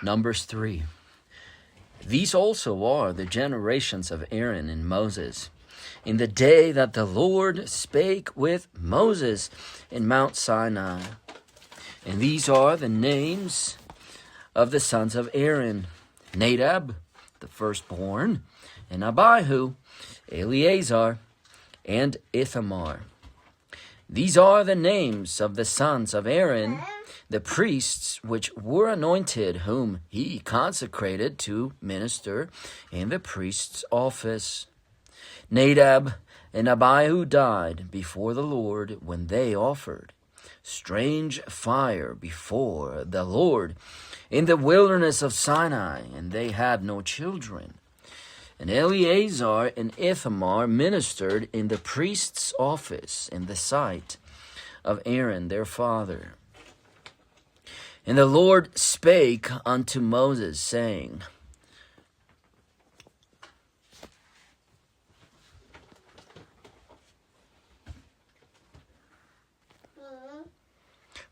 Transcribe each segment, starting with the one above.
Numbers 3. These also are the generations of Aaron and Moses, in the day that the Lord spake with Moses in Mount Sinai. And these are the names of the sons of Aaron: Nadab, the firstborn, and Abihu, Eleazar, and Ithamar. These are the names of the sons of Aaron, the priests which were anointed, whom he consecrated to minister in the priest's office. Nadab and Abihu died before the Lord when they offered strange fire before the Lord in the wilderness of Sinai, and they had no children. And Eleazar and Ithamar ministered in the priest's office in the sight of Aaron their father. And the Lord spake unto Moses, saying,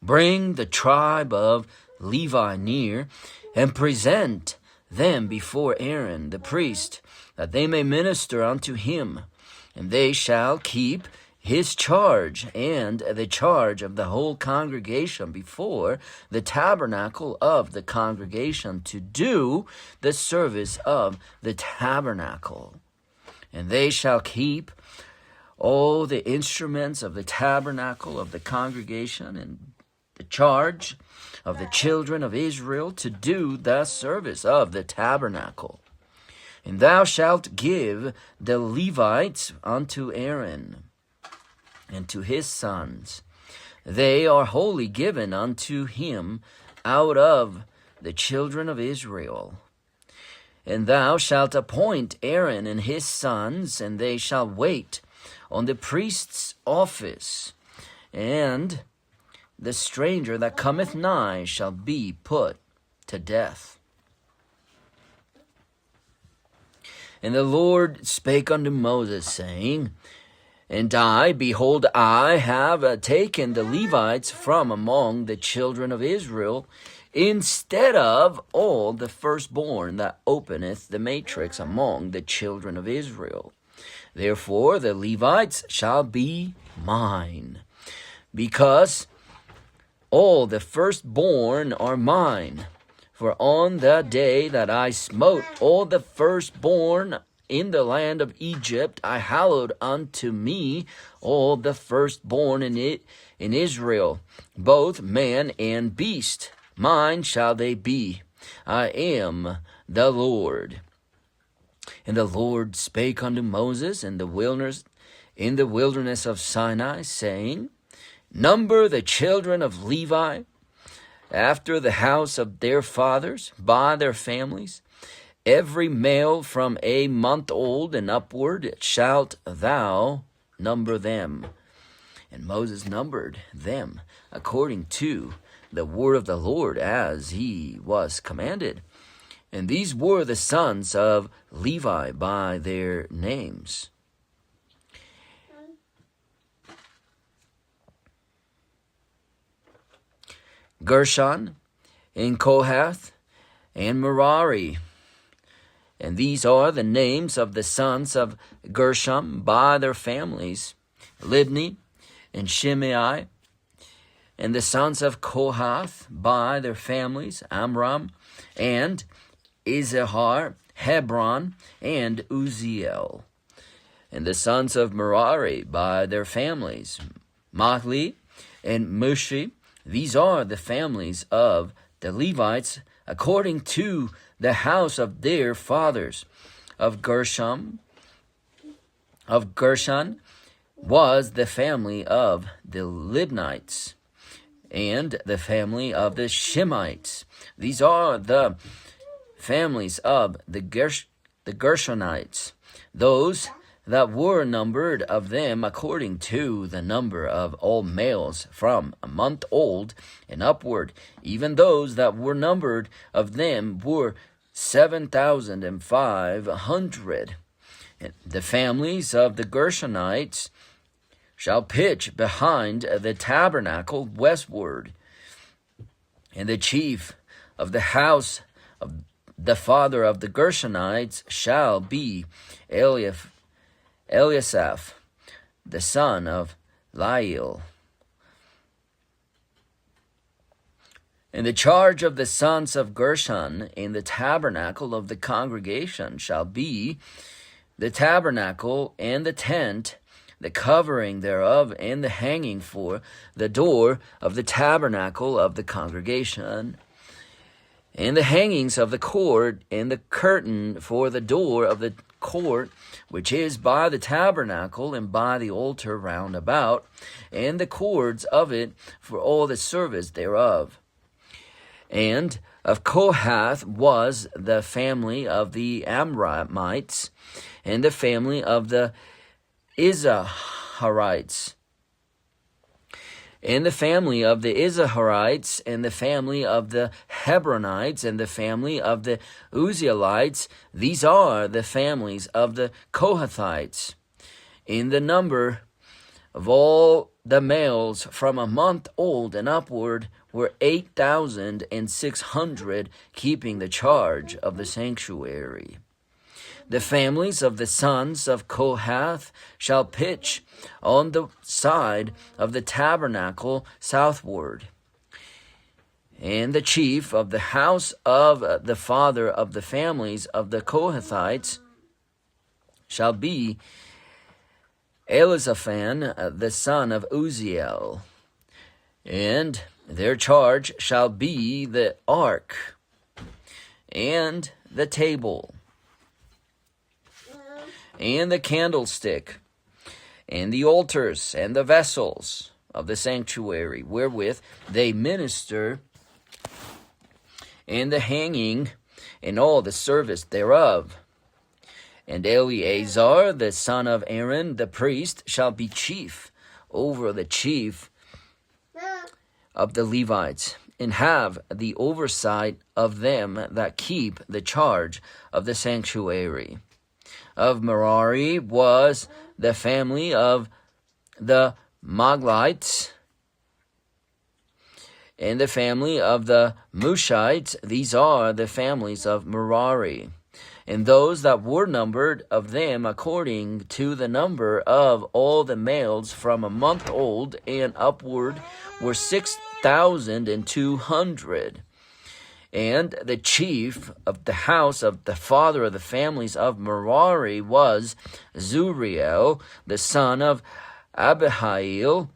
Bring the tribe of Levi near, and present them before Aaron the priest, that they may minister unto him. And they shall keep his charge and the charge of the whole congregation before the tabernacle of the congregation, to do the service of the tabernacle. And they shall keep all the instruments of the tabernacle of the congregation, and the charge of the children of Israel to do the service of the tabernacle. And thou shalt give the Levites unto Aaron and to his sons. They are wholly given unto him out of the children of Israel. And thou shalt appoint Aaron and his sons, and they shall wait on the priest's office, and the stranger that cometh nigh shall be put to death. And the Lord spake unto Moses, saying, And I, behold, I have taken the Levites from among the children of Israel, instead of all the firstborn that openeth the matrix among the children of Israel. Therefore the Levites shall be mine, because all the firstborn are mine. For on the day that I smote all the firstborn in the land of Egypt, I hallowed unto me all the firstborn in Israel, both man and beast. Mine shall they be. I am the Lord. And the Lord spake unto Moses in the wilderness of Sinai, saying, Number the children of Levi after the house of their fathers by their families. Every male from a month old and upward shalt thou number them. And Moses numbered them according to the word of the Lord, as he was commanded. And these were the sons of Levi by their names: Gershon, and Kohath, and Merari. And these are the names of the sons of Gershon by their families: Libni, and Shimei. And the sons of Kohath by their families: Amram, and Izahar, Hebron, and Uzziel. And the sons of Merari by their families: Mahli, and Mushi. These are the families of the Levites according to the house of their fathers. Of Gershon was the family of the Libnites, and the family of the Shemites. These are the families of the Gershonites, those that were numbered of them according to the number of all males from a month old and upward. Even those that were numbered of them were 7,500. The families of the Gershonites shall pitch behind the tabernacle westward. And the chief of the house The father of the Gershonites shall be Eliasaph, the son of Lael. And the charge of the sons of Gershon in the tabernacle of the congregation shall be the tabernacle and the tent, the covering thereof, and the hanging for the door of the tabernacle of the congregation, and the hangings of the court, and the curtain for the door of the court, which is by the tabernacle and by the altar round about, and the cords of it for all the service thereof. And of Kohath was the family of the Amramites, and the family of the Izaharites, and the family of the Izaharites, and the family of the Hebronites, and the family of the Uzzielites. These are the families of the Kohathites. In the number of all the males from a month old and upward were 8,600, keeping the charge of the sanctuary. The families of the sons of Kohath shall pitch on the side of the tabernacle southward. And the chief of the house of the father of the families of the Kohathites shall be Elizaphan, the son of Uzziel. And their charge shall be the ark, and the table, and the candlestick, and the altars, and the vessels of the sanctuary, wherewith they minister, and the hanging, and all the service thereof. And Eleazar, the son of Aaron, the priest, shall be chief over the chief of the Levites, and have the oversight of them that keep the charge of the sanctuary. Of Merari was the family of the Maglites, and the family of the Mushites. These are the families of Merari. And those that were numbered of them according to the number of all the males from a month old and upward were 6,200. And the chief of the house of the father of the families of Merari was Zuriel, the son of Abihail.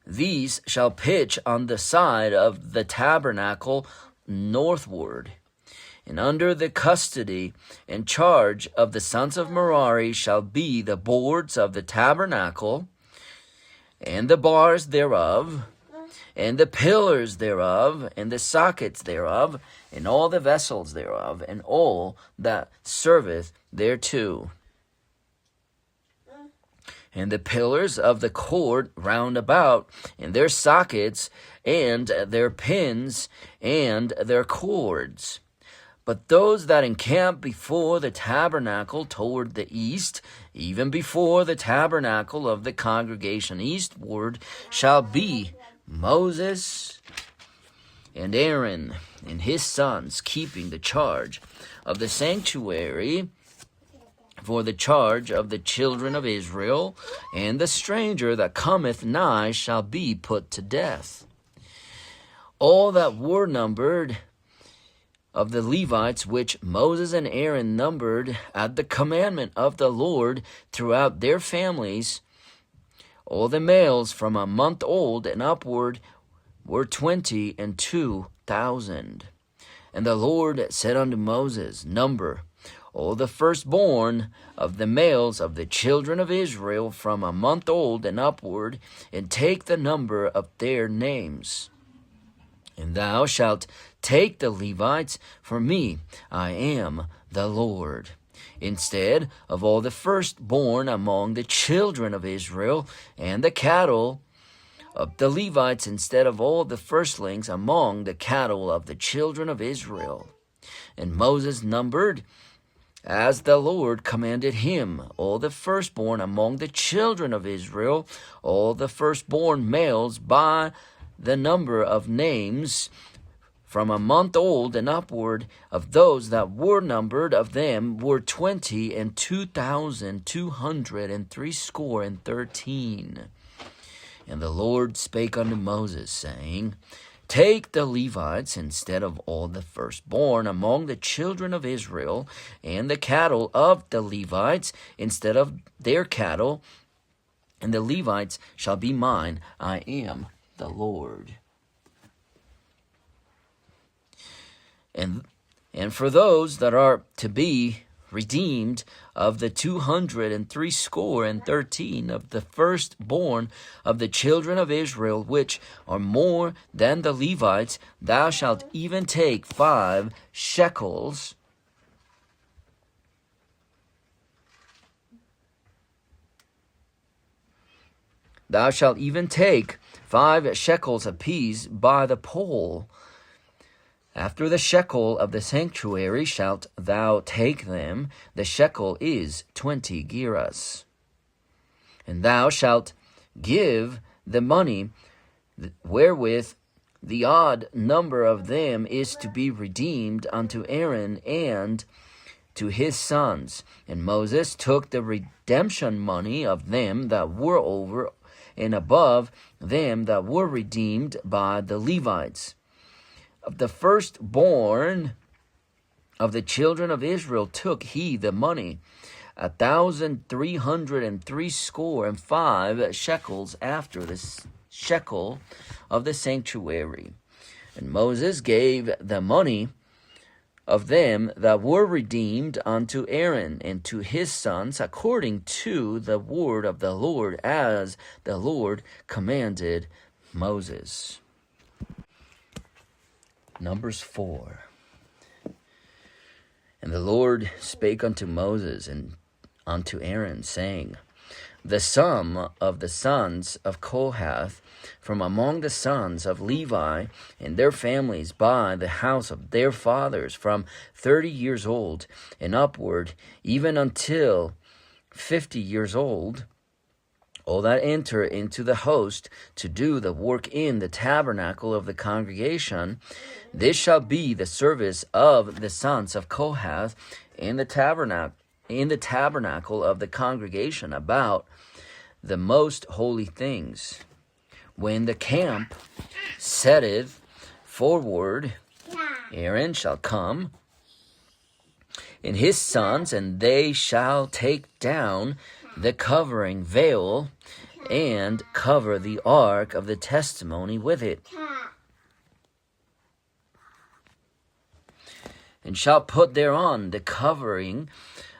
These shall pitch on the side of the tabernacle northward. And under the custody and charge of the sons of Merari shall be the boards of the tabernacle, and the bars thereof, and the pillars thereof, and the sockets thereof, and all the vessels thereof, and all that serveth thereto. And the pillars of the court round about, and their sockets, and their pins, and their cords. But those that encamp before the tabernacle toward the east, even before the tabernacle of the congregation eastward, shall be Moses and Aaron and his sons, keeping the charge of the sanctuary for the charge of the children of Israel, and the stranger that cometh nigh shall be put to death. All that were numbered of the Levites, which Moses and Aaron numbered at the commandment of the Lord throughout their families, all the males from a month old and upward were 22,000. And the Lord said unto Moses, Number all the firstborn of the males of the children of Israel from a month old and upward, and take the number of their names. And thou shalt take the Levites, for me, I am the Lord. Instead of all the firstborn among the children of Israel, and the cattle of the Levites, instead of all the firstlings among the cattle of the children of Israel. And Moses numbered, as the Lord commanded him, all the firstborn among the children of Israel, all the firstborn males by the number of names, from a month old and upward, of those that were numbered of them were 20,213. And the Lord spake unto Moses, saying, Take the Levites instead of all the firstborn among the children of Israel, and the cattle of the Levites instead of their cattle, and the Levites shall be mine. I am the Lord. And for those that are to be redeemed of the 213 of the firstborn of the children of Israel, which are more than the Levites, thou shalt even take 5 shekels. Thou shalt even take 5 shekels apiece by the poll. After the shekel of the sanctuary shalt thou take them. The shekel is 20 gerahs. And thou shalt give the money wherewith the odd number of them is to be redeemed unto Aaron and to his sons. And Moses took the redemption money of them that were over and above them that were redeemed by the Levites. Of the firstborn of the children of Israel took he the money, 1,365 shekels after the shekel of the sanctuary. And Moses gave the money of them that were redeemed unto Aaron and to his sons, according to the word of the Lord, as the Lord commanded Moses. Numbers 4. And the Lord spake unto Moses and unto Aaron, saying, The sum of the sons of Kohath from among the sons of Levi and their families by the house of their fathers, from 30 years old and upward, even until 50 years old, all that enter into the host to do the work in the tabernacle of the congregation, this shall be the service of the sons of Kohath in the tabernacle of the congregation about the most holy things. When the camp setteth forward, Aaron shall come, and his sons, and they shall take down the covering veil, and cover the ark of the testimony with it, and shall put thereon the covering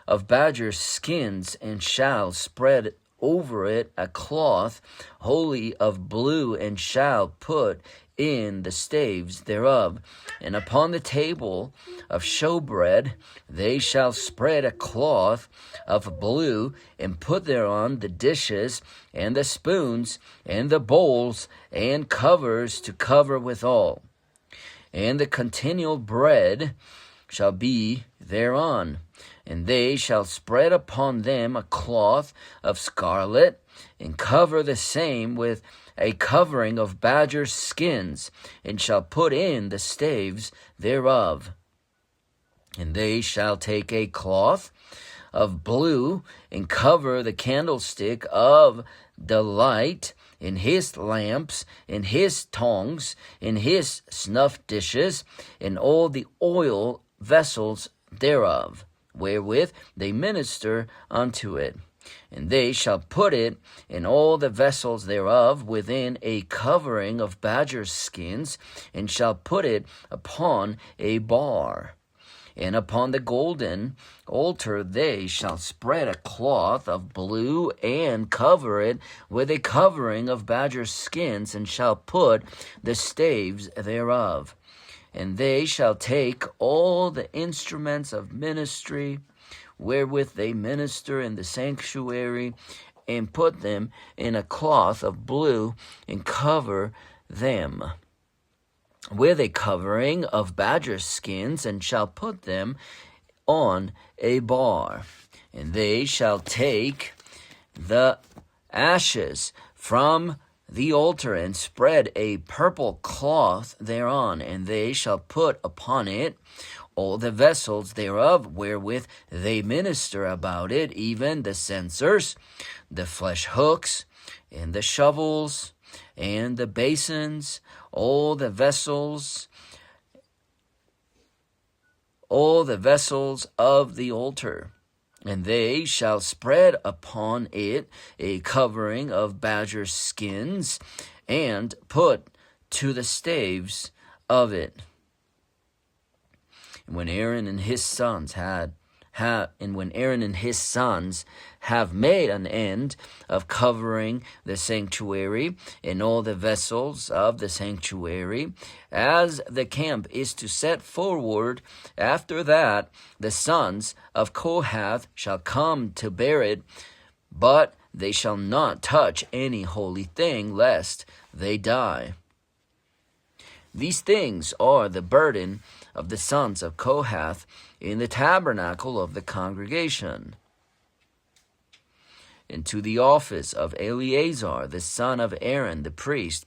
of badger skins, and shall spread over it a cloth wholly of blue, and shall put in the staves thereof. And upon the table of showbread they shall spread a cloth of blue, and put thereon the dishes, and the spoons, and the bowls, and covers to cover withal. And the continual bread shall be thereon. And they shall spread upon them a cloth of scarlet, and cover the same with a covering of badger skins, and shall put in the staves thereof. And they shall take a cloth of blue, and cover the candlestick of the light, in his lamps, in his tongs, in his snuff dishes, in all the oil vessels thereof, wherewith they minister unto it. And they shall put it in all the vessels thereof within a covering of badger skins, and shall put it upon a bar. And upon the golden altar they shall spread a cloth of blue, and cover it with a covering of badger skins, and shall put the staves thereof. And they shall take all the instruments of ministry, wherewith they minister in the sanctuary, and put them in a cloth of blue, and cover them with a covering of badger skins, and shall put them on a bar. And they shall take the ashes from the altar, and spread a purple cloth thereon, and they shall put upon it all the vessels thereof wherewith they minister about it, even the censers, the flesh hooks, and the shovels, and the basins, all the vessels of the altar. And they shall spread upon it a covering of badger skins, and put to the staves of it. And when Aaron and his sons have made an end of covering the sanctuary and all the vessels of the sanctuary, as the camp is to set forward, after that the sons of Kohath shall come to bear it, but they shall not touch any holy thing, lest they die. These things are the burden of the sons of Kohath in the tabernacle of the congregation. And to the office of Eleazar, the son of Aaron, the priest,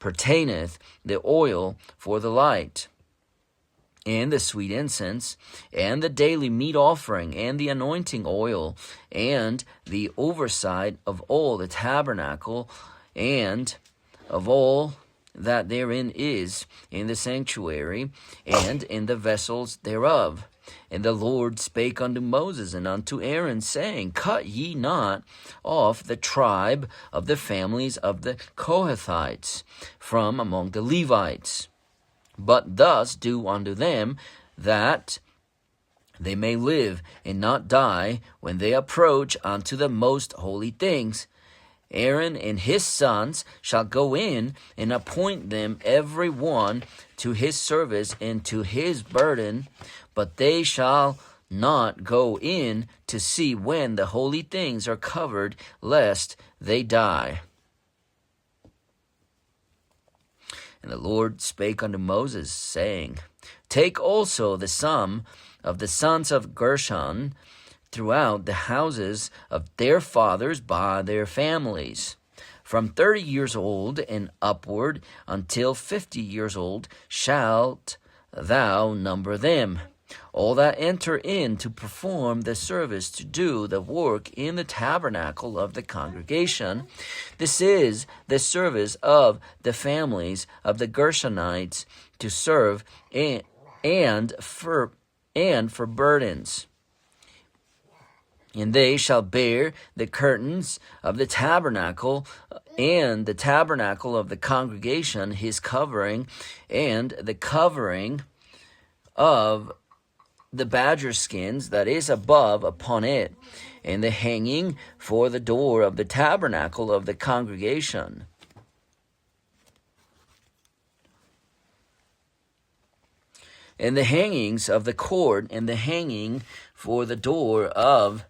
pertaineth the oil for the light, and the sweet incense, and the daily meat offering, and the anointing oil, and the oversight of all the tabernacle, and of all that therein is in the sanctuary, and in the vessels thereof. And the Lord spake unto Moses and unto Aaron, saying, Cut ye not off the tribe of the families of the Kohathites from among the Levites, but thus do unto them, that they may live and not die when they approach unto the most holy things. Aaron and his sons shall go in and appoint them every one to his service and to his burden, but they shall not go in to see when the holy things are covered, lest they die. And the Lord spake unto Moses, saying, Take also the sum of the sons of Gershon throughout the houses of their fathers by their families, from 30 years old and upward until 50 years old shalt thou number them, all that enter in to perform the service, to do the work in the tabernacle of the congregation. This is the service of the families of the Gershonites, to serve and for burdens. And they shall bear the curtains of the tabernacle, and the tabernacle of the congregation, his covering, and the covering of the badger skins that is above upon it, and the hanging for the door of the tabernacle of the congregation. And the hangings of the cord, and the hanging for the door of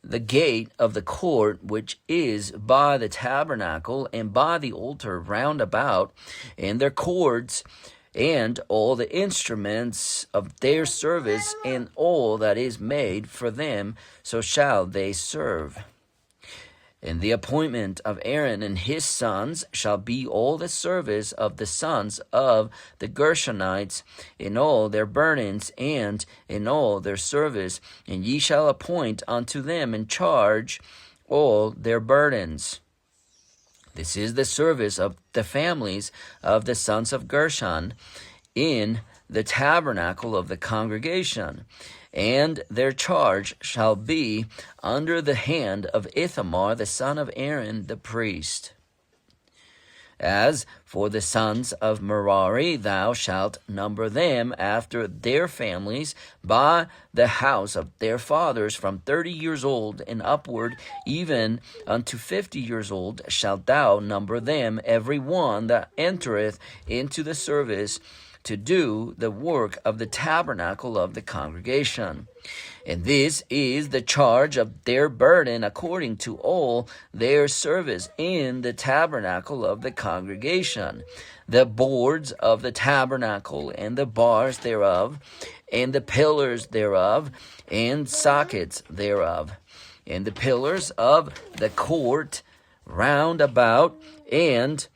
the gate of the court, which is by the tabernacle and by the altar round about, and their cords, and all the instruments of their service, and all that is made for them, so shall they serve. And the appointment of Aaron and his sons shall be all the service of the sons of the Gershonites in all their burdens and in all their service, and ye shall appoint unto them in charge all their burdens. This is the service of the families of the sons of Gershon in the tabernacle of the congregation. And their charge shall be under the hand of Ithamar the son of Aaron the priest. As for the sons of Merari, thou shalt number them after their families by the house of their fathers, from 30 years old and upward, even unto 50 years old shalt thou number them, every one that entereth into the service, to do the work of the tabernacle of the congregation. And this is the charge of their burden according to all their service in the tabernacle of the congregation: the boards of the tabernacle, and the bars thereof, and the pillars thereof, and sockets thereof, and the pillars of the court round about, and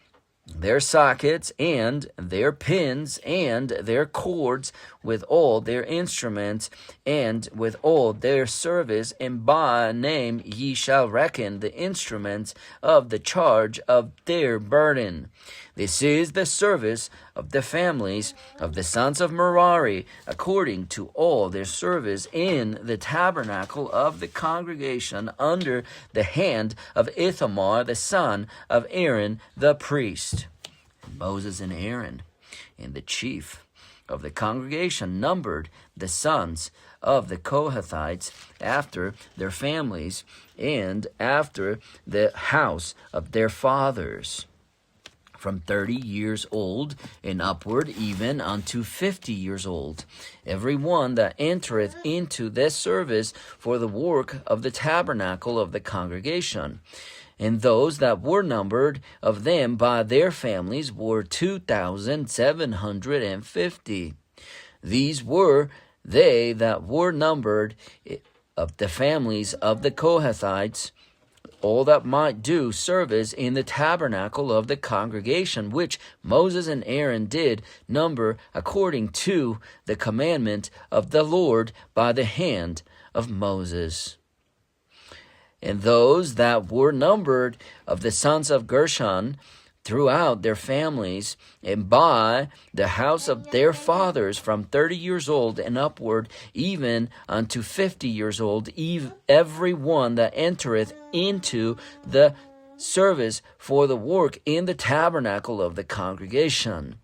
their sockets, and their pins, and their cords, with all their instruments, and with all their service, and by name ye shall reckon the instruments of the charge of their burden. This is the service of the families of the sons of Merari, according to all their service in the tabernacle of the congregation, under the hand of Ithamar the son of Aaron the priest. Moses and Aaron and the chief of the congregation numbered the sons of the Kohathites after their families and after the house of their fathers, from 30 years old and upward, even unto 50 years old, every one that entereth into this service for the work of the tabernacle of the congregation. And those that were numbered of them by their families were 2,750. These were they that were numbered of the families of the Kohathites, all that might do service in the tabernacle of the congregation, which Moses and Aaron did number according to the commandment of the Lord by the hand of Moses. And those that were numbered of the sons of Gershon throughout their families, and by the house of their fathers, from 30 years old and upward, even unto 50 years old, every one that entereth into the service for the work in the tabernacle of the congregation.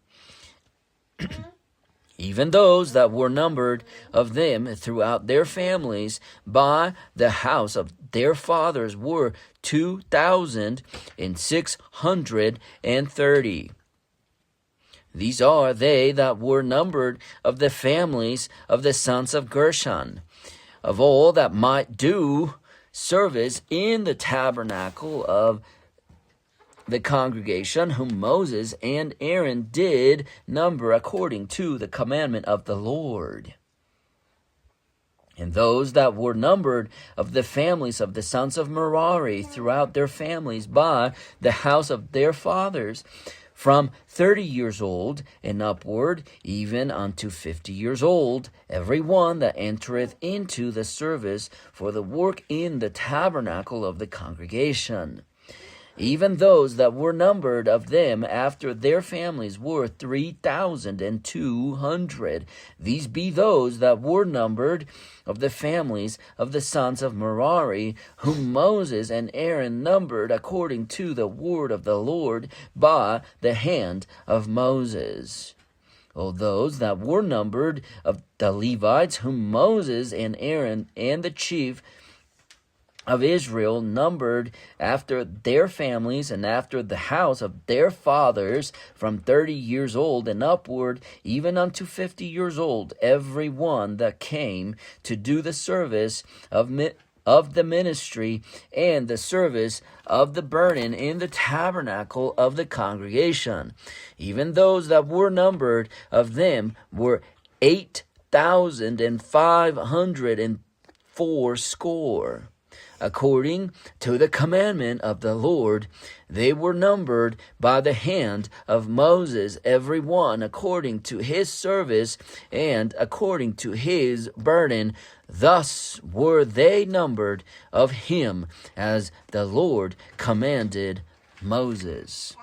Even those that were numbered of them throughout their families by the house of their fathers were 2,630. These are they that were numbered of the families of the sons of Gershon, of all that might do service in the tabernacle of the congregation, whom Moses and Aaron did number according to the commandment of the Lord. And those that were numbered of the families of the sons of Merari throughout their families by the house of their fathers, from 30 years old and upward, even unto 50 years old, every one that entereth into the service for the work in the tabernacle of the congregation. Even those that were numbered of them after their families were 3,200. These be those that were numbered of the families of the sons of Merari, whom Moses and Aaron numbered according to the word of the Lord by the hand of Moses. O those that were numbered of the Levites, whom Moses and Aaron and the chief of Israel numbered after their families and after the house of their fathers, from 30 years old and upward, even unto 50 years old, every one that came to do the service of the ministry and the service of the burden in the tabernacle of the congregation. Even those that were numbered of them were 8,504. According to the commandment of the Lord, they were numbered by the hand of Moses, every one according to his service and according to his burden. Thus were they numbered of him, as the Lord commanded Moses.